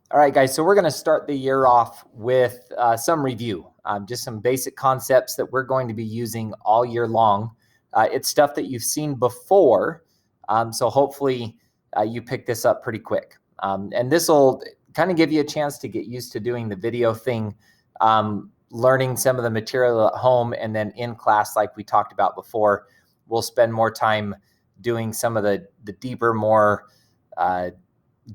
All right, guys, so we're going to start the year off with some review, just some basic concepts that we're going to be using all year long. It's stuff that you've seen before, so hopefully you pick this up pretty quick. And this will kind of give you a chance to get used to doing the video thing, learning some of the material at home, and then in class, like we talked about before, we'll spend more time doing some of the deeper, more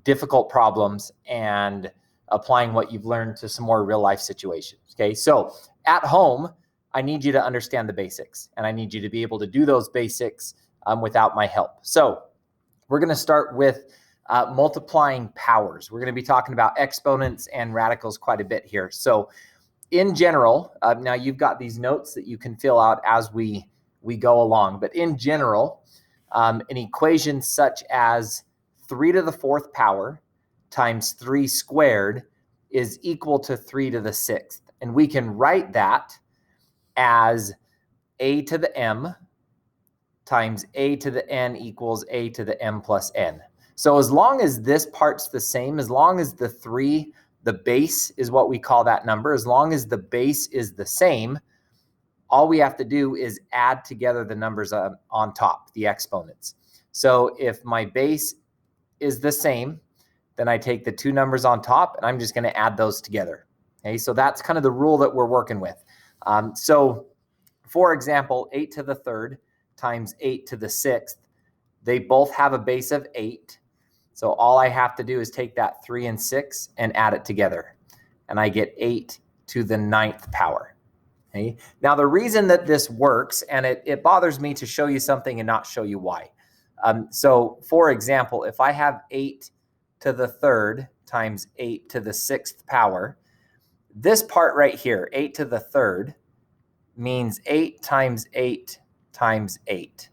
difficult problems and applying what you've learned to some more real life situations. Okay, so at home, I need you to understand the basics, and I need you to be able to do those basics without my help. So we're going to start with multiplying powers. We're going to be talking about exponents and radicals quite a bit here. So in general, now you've got these notes that you can fill out as we go along, but in general, an equation such as 3 to the 4th power times 3 squared is equal to 3 to the 6th. And we can write that as a to the m times a to the n equals a to the m plus n. So as long as this part's the same, as long as the 3, the base is what we call that number, as long as the base is the same, all we have to do is add together the numbers on top, the exponents. So if my base is the same, then I take the 2 numbers on top and I'm just going to add those together. Okay, so that's kind of the rule that we're working with. So for example, 8 to the 3rd times 8 to the 6th, they both have a base of 8. So all I have to do is take that 3 and 6 and add it together. And I get 8 to the 9th power. Okay? Now the reason that this works, and it bothers me to show you something and not show you why. So for example, if I have 8 to the 3rd times 8 to the 6th power, this part right here, 8 to the 3rd, means 8 times 8 times 8.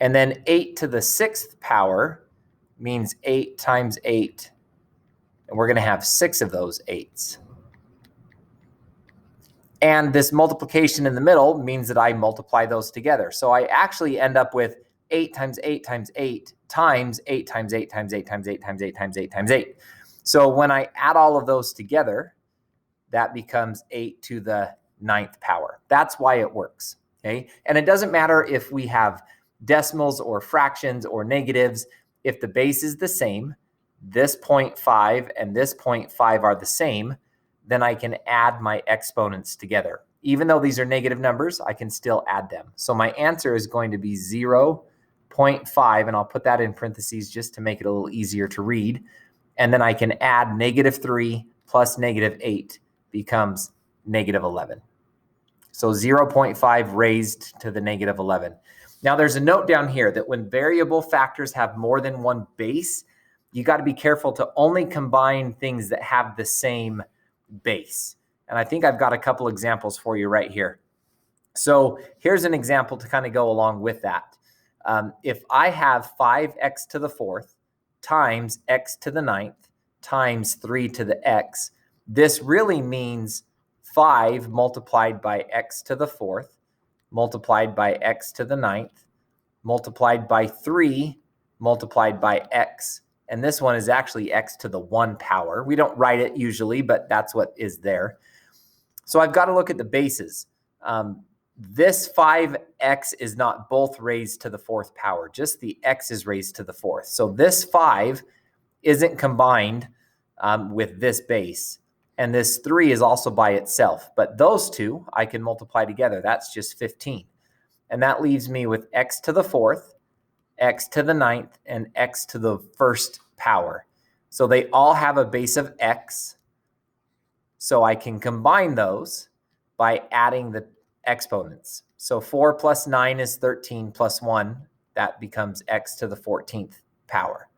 And then 8 to the 6th power means 8 times 8. And we're going to have 6 of those 8s. And this multiplication in the middle means that I multiply those together. So I actually end up with 8 times 8 times 8 times 8 times 8 times 8 times 8 times 8 times 8 times 8. So when I add all of those together, that becomes 8 to the 9th power. That's why it works. Okay, and it doesn't matter if we have decimals or fractions or negatives. If the base is the same, this 0.5 and this 0.5 are the same, then I can add my exponents together. Even though these are negative numbers, I can still add them. So my answer is going to be 0.5, and I'll put that in parentheses just to make it a little easier to read. And then I can add -3 plus -8 becomes -11. So 0.5 raised to the -11. Now there's a note down here that when variable factors have more than one base, you got to be careful to only combine things that have the same base. And I think I've got a couple examples for you right here. So here's an example to kind of go along with that. If I have 5x to the 4th times x to the 9th times 3 to the x, this really means 5 multiplied by x to the 4th multiplied by x to the 9th multiplied by 3 multiplied by x. And this one is actually x to the 1 power. We don't write it usually, but that's what is there. So I've got to look at the bases. This 5x is not both raised to the 4th power. Just the x is raised to the 4th. So this 5 isn't combined with this base. And this 3 is also by itself. But those two I can multiply together. That's just 15. And that leaves me with x to the 4th, x to the 9th, and x to the 1st power. So they all have a base of x. So I can combine those by adding the exponents. So 4 plus 9 is 13 plus 1. That becomes x to the 14th power.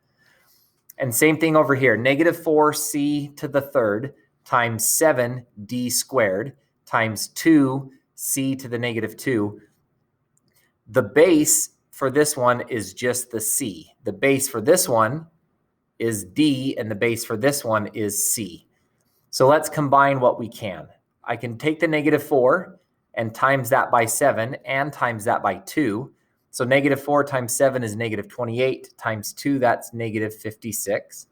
And same thing over here. -4c to the 3rd times 7d squared times 2c to the -2. The base for this one is just the c. The base for this one is d, and the base for this one is c. So let's combine what we can. I can take the -4 and times that by 7 and times that by 2. So -4 times 7 is -28, times 2, that's -56.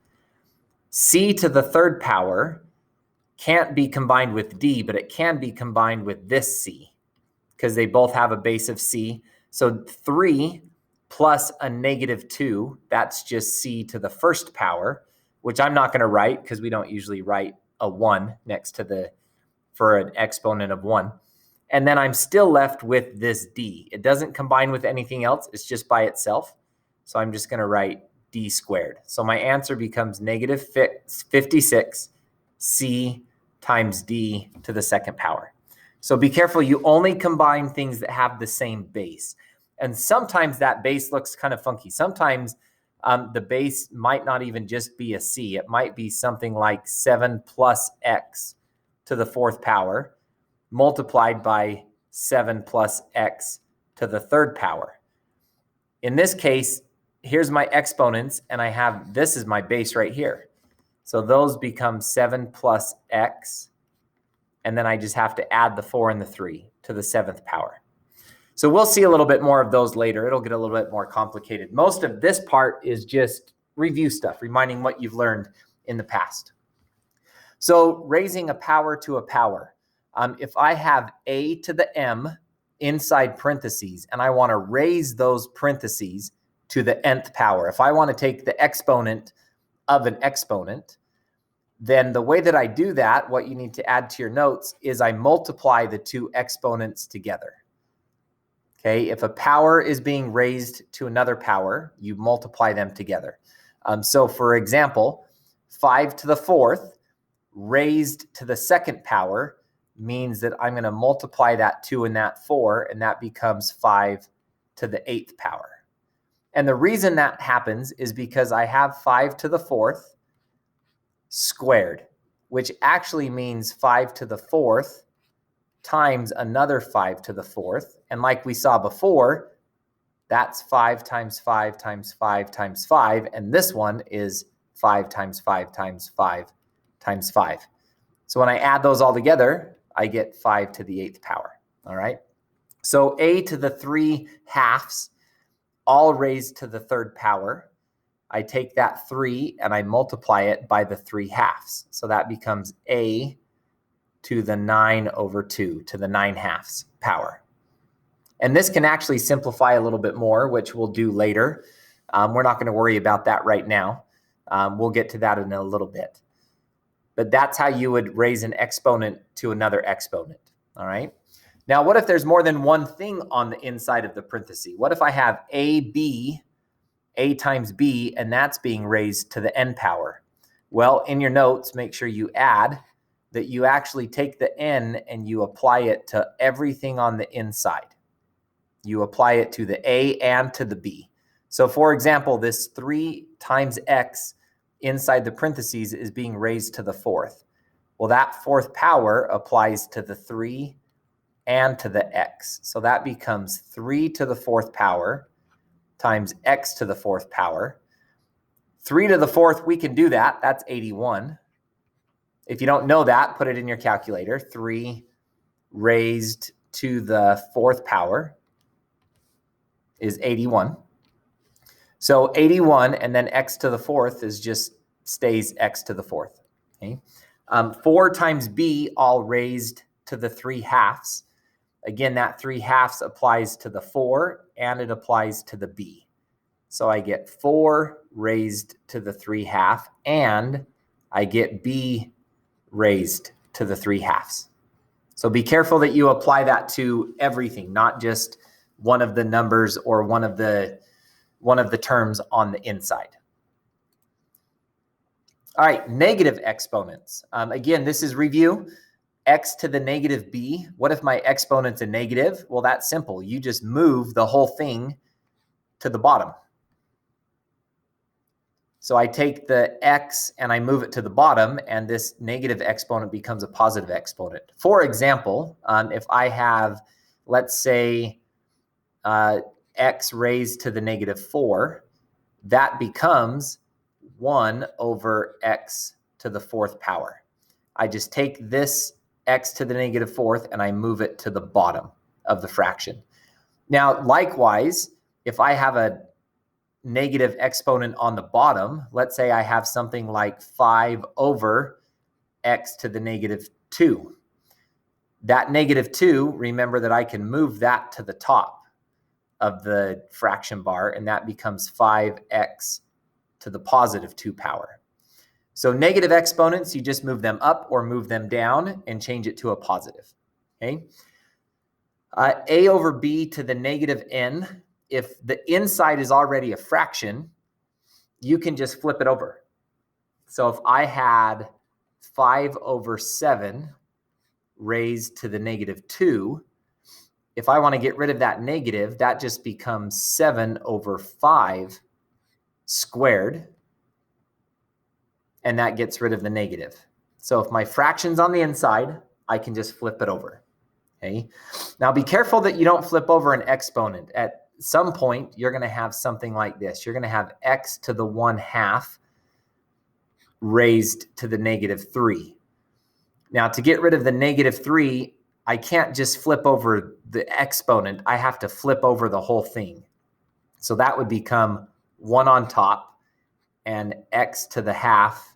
C to the third power can't be combined with D, but it can be combined with this C because they both have a base of C. So 3 plus a -2, that's just C to the first power, which I'm not going to write because we don't usually write a 1 next to for an exponent of 1. And then I'm still left with this D. It doesn't combine with anything else. It's just by itself. So I'm just going to write D squared. So my answer becomes -56 C times D to the second power. So be careful. You only combine things that have the same base. And sometimes that base looks kind of funky. Sometimes the base might not even just be a C. It might be something like 7 plus X to the fourth power multiplied by 7 plus X to the third power. In this case, here's my exponents, and I have, this is my base right here. So those become 7 plus X, and then I just have to add the 4 and the 3 to the seventh power. So we'll see a little bit more of those later. It'll get a little bit more complicated. Most of this part is just review stuff, reminding what you've learned in the past. So raising a power to a power. If I have a to the m inside parentheses, and I want to raise those parentheses to the nth power, if I want to take the exponent of an exponent, then the way that I do that, what you need to add to your notes, is I multiply the two exponents together. Okay, if a power is being raised to another power, you multiply them together. So for example, 5 to the fourth raised to the second power means that I'm going to multiply that 2 and that 4, and that becomes 5 to the 8th power. And the reason that happens is because I have 5 to the fourth squared, which actually means 5 to the fourth times another 5 to the fourth. And like we saw before, that's 5 times 5 times 5 times 5. And this one is 5 times 5 times 5 times 5. So when I add those all together, I get 5 to the 8th power. All right. So a to the 3 halves, all raised to the third power. I take that 3 and I multiply it by the 3 halves. So that becomes a to the 9 over 2 to the 9 halves power. And this can actually simplify a little bit more, which we'll do later. We're not going to worry about that right now. We'll get to that in a little bit. But that's how you would raise an exponent to another exponent. All right. Now, what if there's more than one thing on the inside of the parenthesis? What if I have a times b, and that's being raised to the n power? Well, in your notes, make sure you add that you actually take the n and you apply it to everything on the inside. You apply it to the a and to the b. So for example, this 3 times x inside the parentheses is being raised to the fourth. Well, that fourth power applies to the 3 and to the x. So that becomes 3 to the fourth power times x to the fourth power. 3 to the fourth, we can do that. That's 81. If you don't know that, put it in your calculator. 3 raised to the fourth power is 81. So 81, and then x to the fourth is just stays x to the fourth. Okay. 4 times b, all raised to the 3 halves. Again, that 3 halves applies to the 4, and it applies to the b. So I get 4 raised to the 3 half, and I get b raised to the 3 halves. So be careful that you apply that to everything, not just one of the numbers or one of the terms on the inside. All right, negative exponents. Again, this is review. X to the negative b. What if my exponent's a negative? Well, that's simple. You just move the whole thing to the bottom. So I take the x and I move it to the bottom, and this negative exponent becomes a positive exponent. For example, if I have, let's say, x raised to the negative 4, that becomes 1 over x to the fourth power. I just take this x to the negative fourth and I move it to the bottom of the fraction. Now, likewise, if I have a negative exponent on the bottom, let's say I have something like 5 over x to the negative 2. That negative 2, remember that I can move that to the top of the fraction bar, and that becomes 5x to the positive 2 power. So negative exponents, you just move them up or move them down and change it to a positive. Okay. A over b to the negative n, if the inside is already a fraction, you can just flip it over. So if I had 5 over 7 raised to the negative 2, if I want to get rid of that negative, that just becomes 7 over 5 squared, and that gets rid of the negative. So if my fraction's on the inside, I can just flip it over. Okay. Now be careful that you don't flip over an exponent. At some point, you're going to have something like this. You're going to have x to the 1/2 raised to the negative 3. Now to get rid of the negative 3, I can't just flip over the exponent. I have to flip over the whole thing. So that would become 1 on top, and x to the 1/2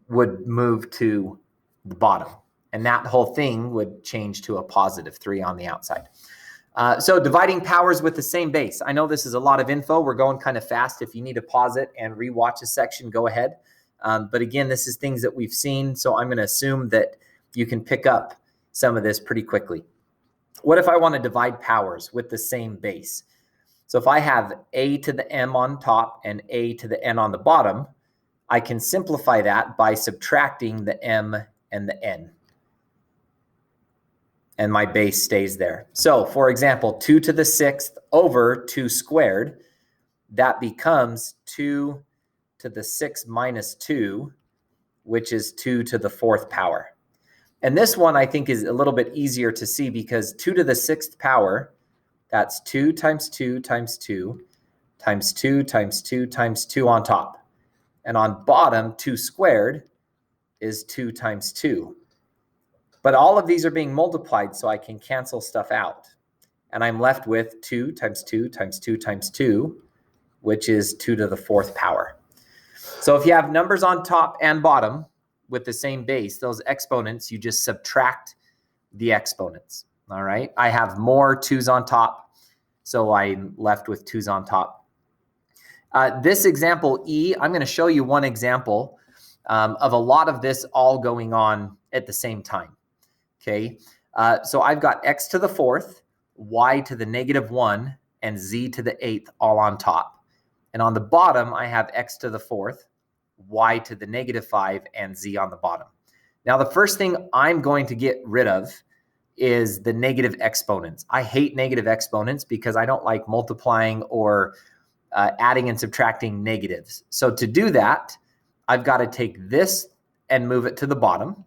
would move to the bottom. And that whole thing would change to a positive 3 on the outside. So dividing powers with the same base. I know this is a lot of info. We're going kind of fast. If you need to pause it and rewatch a section, go ahead. But again, this is things that we've seen. So I'm going to assume that you can pick up some of this pretty quickly. What if I want to divide powers with the same base? So if I have a to the m on top and a to the n on the bottom, I can simplify that by subtracting the m and the n. And my base stays there. So for example, 2 to the 6th over 2 squared, that becomes 2 to the 6 minus 2, which is 2 to the 4th power. And this one I think is a little bit easier to see because 2 to the 6th power, that's 2 times 2 times 2 times 2 times 2 times 2 on top. And on bottom, 2 squared is 2 times 2. But all of these are being multiplied, so I can cancel stuff out. And I'm left with 2 times 2 times 2 times 2, which is 2 to the 4th power. So if you have numbers on top and bottom with the same base, those exponents, you just subtract the exponents. All right. I have more 2's on top, so I'm left with 2's on top. This example E, I'm going to show you one example of a lot of this all going on at the same time. Okay, so I've got x to the 4th, y to the negative 1, and z to the 8th all on top. And on the bottom, I have x to the 4th, y to the negative 5, and z on the bottom. Now, the first thing I'm going to get rid of is the negative exponents. I hate negative exponents because I don't like multiplying or adding and subtracting negatives. So to do that, I've got to take this and move it to the bottom.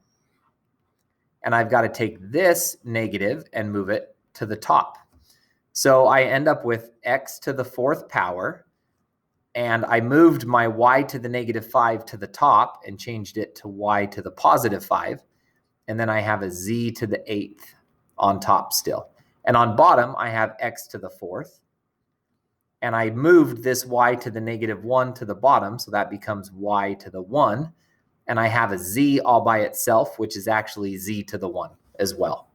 And I've got to take this negative and move it to the top. So I end up with x to the 4th power, and I moved my y to the negative 5 to the top and changed it to y to the positive 5. And then I have a z to the 8th on top still. And on bottom, I have x to the 4th. And I moved this y to the negative 1 to the bottom, so that becomes y to the 1. And I have a z all by itself, which is actually z to the 1 as well.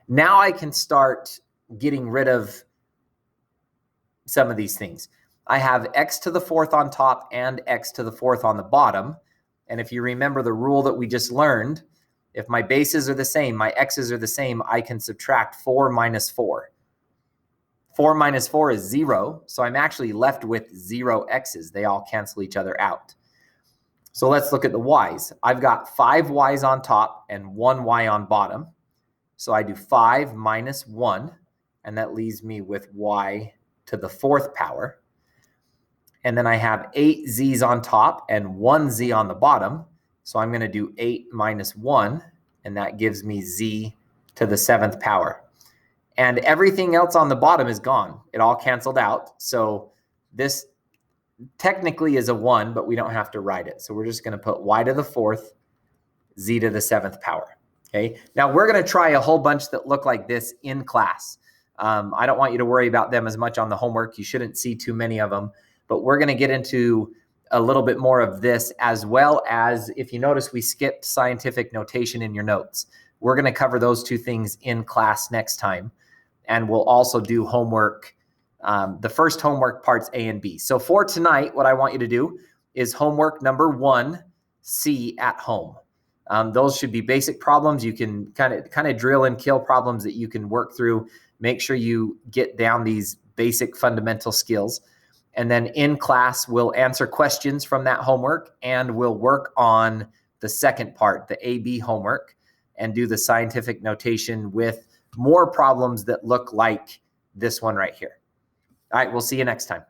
Now I can start getting rid of some of these things. I have x to the 4th on top and x to the 4th on the bottom. And if you remember the rule that we just learned, if my bases are the same, my x's are the same, I can subtract 4 minus 4. 4 minus 4 is 0, so I'm actually left with 0 x's. They all cancel each other out. So let's look at the y's. I've got 5 y's on top and 1 y on bottom. So I do 5 minus 1, and that leaves me with y to the 4th power. And then I have 8 z's on top and 1 z on the bottom. So I'm going to do 8 minus 1, and that gives me z to the 7th power. And everything else on the bottom is gone. It all canceled out. So this technically is a 1, but we don't have to write it. So we're just going to put y to the 4th, z to the 7th power. Okay. Now we're going to try a whole bunch that look like this in class. I don't want you to worry about them as much on the homework. You shouldn't see too many of them, but we're going to get into a little bit more of this, as well as, if you notice, we skipped scientific notation in your notes. We're going to cover those two things in class next time. And we'll also do homework, the first homework parts A and B. So for tonight, what I want you to do is homework number 1C at home. Those should be basic problems. You can kind of drill and kill problems that you can work through. Make sure you get down these basic fundamental skills. And then in class, we'll answer questions from that homework, and we'll work on the second part, the AB homework, and do the scientific notation with more problems that look like this one right here. All right, we'll see you next time.